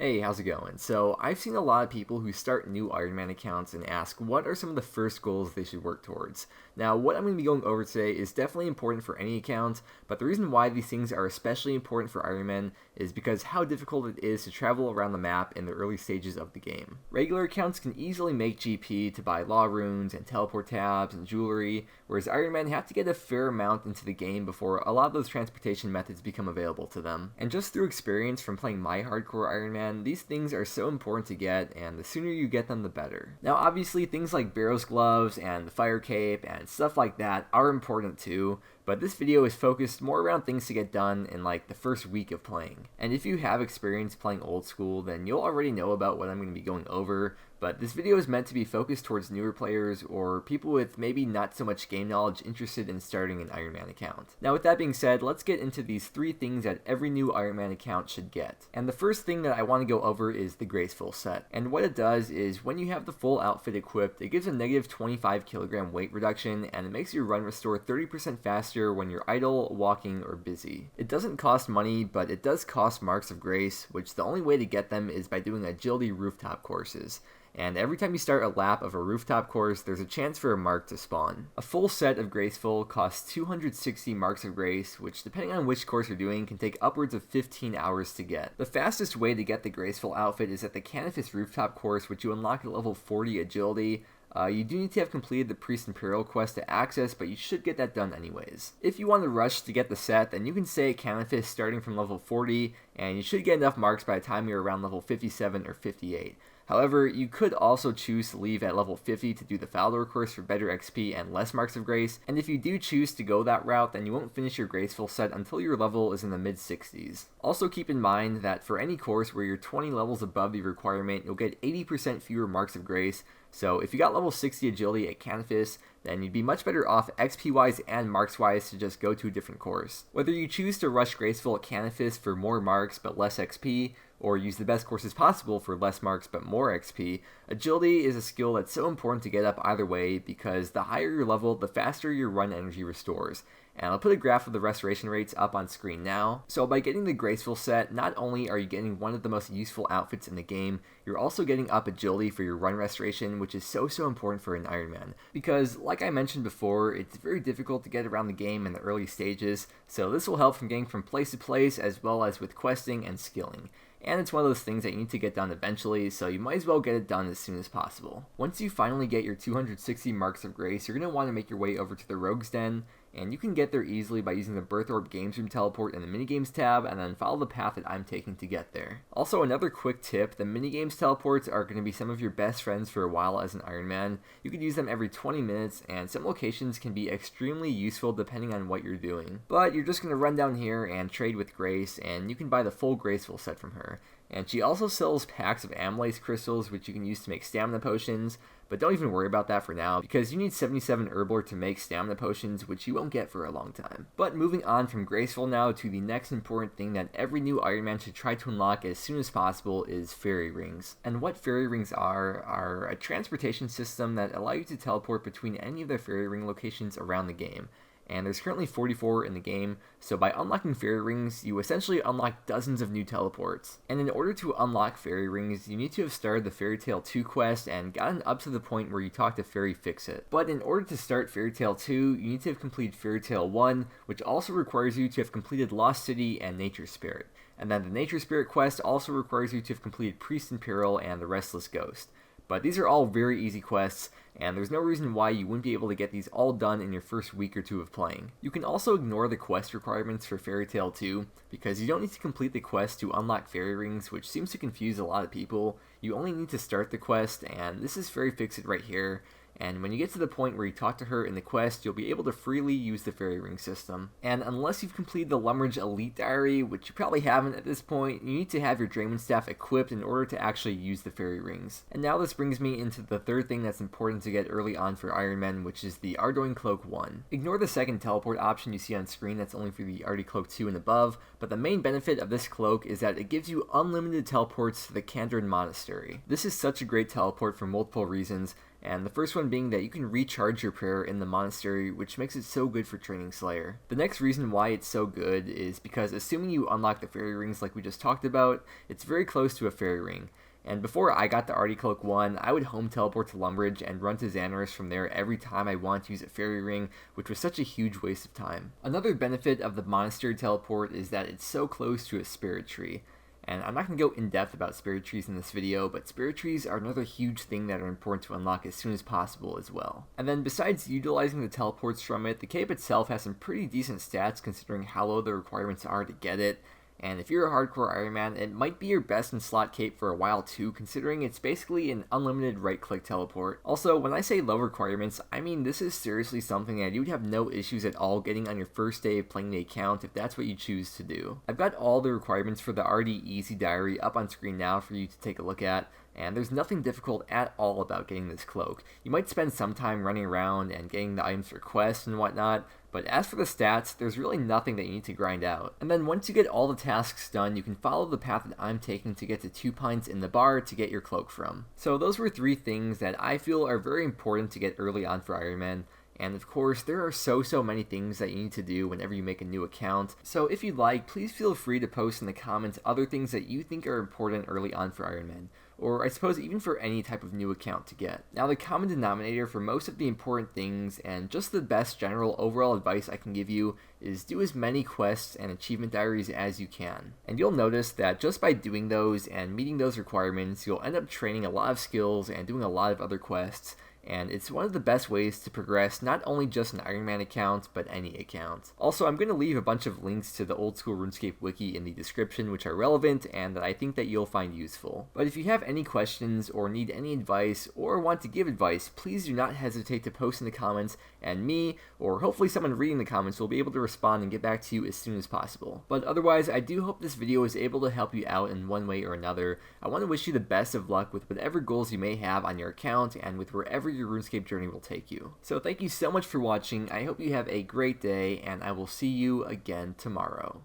Hey, how's it going? So, I've seen a lot of people who start new Ironman accounts and ask what are some of the first goals they should work towards. Now, what I'm going to be going over today is definitely important for any account, but the reason why these things are especially important for Ironman is because how difficult it is to travel around the map in the early stages of the game. Regular accounts can easily make GP to buy law runes and teleport tabs and jewelry, whereas Ironman have to get a fair amount into the game before a lot of those transportation methods become available to them. And just through experience from playing my hardcore Ironman, these things are so important to get, and the sooner you get them, the better. Now, obviously, things like Barrow's gloves and the fire cape and stuff like that are important too, but this video is focused more around things to get done in like the first week of playing. And if you have experience playing old school, then you'll already know about what I'm going to be going over, but this video is meant to be focused towards newer players or people with maybe not so much game knowledge interested in starting an Ironman account. Now with that being said, let's get into these 3 things that every new Ironman account should get. And the first thing that I want to go over is the Graceful Set. And what it does is when you have the full outfit equipped, it gives a negative 25 kilogram weight reduction and it makes your run restore 30% faster when you're idle, walking, or busy. It doesn't cost money, but it does cost marks of grace, which the only way to get them is by doing agility rooftop courses. And every time you start a lap of a rooftop course, there's a chance for a mark to spawn. A full set of Graceful costs 260 marks of grace, which depending on which course you're doing can take upwards of 15 hours to get. The fastest way to get the Graceful outfit is at the Canifis rooftop course, which you unlock at level 40 agility. You do need to have completed the Priest Imperial quest to access, but you should get that done anyways. If you want to rush to get the set, then you can stay at Canifis starting from level 40, and you should get enough marks by the time you're around level 57 or 58. However, you could also choose to leave at level 50 to do the Faldor course for better XP and less marks of grace, and if you do choose to go that route, then you won't finish your Graceful set until your level is in the mid-60s. Also keep in mind that for any course where you're 20 levels above the requirement, you'll get 80% fewer marks of grace, so if you got level 60 agility at Canifis, then you'd be much better off XP-wise and marks-wise to just go to a different course. Whether you choose to rush Graceful at Canifis for more marks but less XP, or use the best courses possible for less marks but more XP, agility is a skill that's so important to get up either way because the higher your level, the faster your run energy restores. And I'll put a graph of the restoration rates up on screen now. So by getting the Graceful set, not only are you getting one of the most useful outfits in the game, you're also getting up agility for your run restoration, which is so important for an Ironman. Because like I mentioned before, it's very difficult to get around the game in the early stages, so this will help from getting from place to place as well as with questing and skilling. And it's one of those things that you need to get done eventually, so you might as well get it done as soon as possible. Once you finally get your 260 marks of grace, you're going to want to make your way over to the Rogue's Den, and you can get there easily by using the Birth Orb Games Room Teleport in the Minigames tab, and then follow the path that I'm taking to get there. Also, another quick tip, the Minigames Teleports are going to be some of your best friends for a while as an Ironman. You could use them every 20 minutes, and some locations can be extremely useful depending on what you're doing. But you're just going to run down here and trade with Grace, and you can buy the full Graceful set from her. And she also sells packs of Amylase crystals, which you can use to make stamina potions, but don't even worry about that for now, because you need 77 Herblore to make stamina potions, which you won't get for a long time. But moving on from Graceful now to the next important thing that every new Ironman should try to unlock as soon as possible is Fairy Rings. And what Fairy Rings are a transportation system that allow you to teleport between any of the Fairy Ring locations around the game. And there's currently 44 in the game, so by unlocking Fairy Rings, you essentially unlock dozens of new teleports. And in order to unlock Fairy Rings, you need to have started the Fairytale II quest and gotten up to the point where you talk to Fairy Fix-It. But in order to start Fairytale II, you need to have completed Fairytale I, which also requires you to have completed Lost City and Nature Spirit. And then the Nature Spirit quest also requires you to have completed Priest Imperial and the Restless Ghost. But these are all very easy quests, and there's no reason why you wouldn't be able to get these all done in your first week or two of playing. You can also ignore the quest requirements for Fairytale 2, because you don't need to complete the quest to unlock Fairy Rings, which seems to confuse a lot of people. You only need to start the quest, and this is Fairy Fix-It right here. And when you get to the point where you talk to her in the quest, you'll be able to freely use the Fairy Ring system. And unless you've completed the Lumberge Elite Diary, which you probably haven't at this point, you need to have your Drayman Staff equipped in order to actually use the Fairy Rings. And now this brings me into the third thing that's important to get early on for Ironman, which is the Ardougne Cloak 1. Ignore the second teleport option you see on screen, that's only for the Ardougne Cloak 2 and above, but the main benefit of this cloak is that it gives you unlimited teleports to the Kandran Monastery. This is such a great teleport for multiple reasons, and the first one being that you can recharge your prayer in the monastery, which makes it so good for training Slayer. The next reason why it's so good is because assuming you unlock the fairy rings like we just talked about, it's very close to a fairy ring. And before I got the Artie Cloak 1, I would home teleport to Lumbridge and run to Xanaris from there every time I wanted to use a fairy ring, which was such a huge waste of time. Another benefit of the monastery teleport is that it's so close to a spirit tree. And I'm not going to go in depth about spirit trees in this video, but spirit trees are another huge thing that are important to unlock as soon as possible as well. And then besides utilizing the teleports from it, the cape itself has some pretty decent stats considering how low the requirements are to get it. And if you're a hardcore Ironman, it might be your best in slot cape for a while too, considering it's basically an unlimited right-click teleport. Also, when I say low requirements, I mean this is seriously something that you would have no issues at all getting on your first day of playing the account if that's what you choose to do. I've got all the requirements for the Ardougne Diary up on screen now for you to take a look at, and there's nothing difficult at all about getting this cloak. You might spend some time running around and getting the items for quests and whatnot, but as for the stats, there's really nothing that you need to grind out. And then once you get all the tasks done, you can follow the path that I'm taking to get to 2 pints in the bar to get your cloak from. So those were 3 things that I feel are very important to get early on for Ironman. And of course, there are so many things that you need to do whenever you make a new account. So if you'd like, please feel free to post in the comments other things that you think are important early on for Ironman, or I suppose even for any type of new account to get. Now, the common denominator for most of the important things and just the best general overall advice I can give you is do as many quests and achievement diaries as you can. And you'll notice that just by doing those and meeting those requirements, you'll end up training a lot of skills and doing a lot of other quests. And it's one of the best ways to progress not only just an Ironman account, but any account. Also, I'm going to leave a bunch of links to the old school RuneScape wiki in the description which are relevant and that I think that you'll find useful. But if you have any questions or need any advice or want to give advice, please do not hesitate to post in the comments, and me, or hopefully someone reading the comments, will be able to respond and get back to you as soon as possible. But otherwise, I do hope this video was able to help you out in one way or another. I want to wish you the best of luck with whatever goals you may have on your account and with wherever your RuneScape journey will take you. So thank you so much for watching, I hope you have a great day, and I will see you again tomorrow.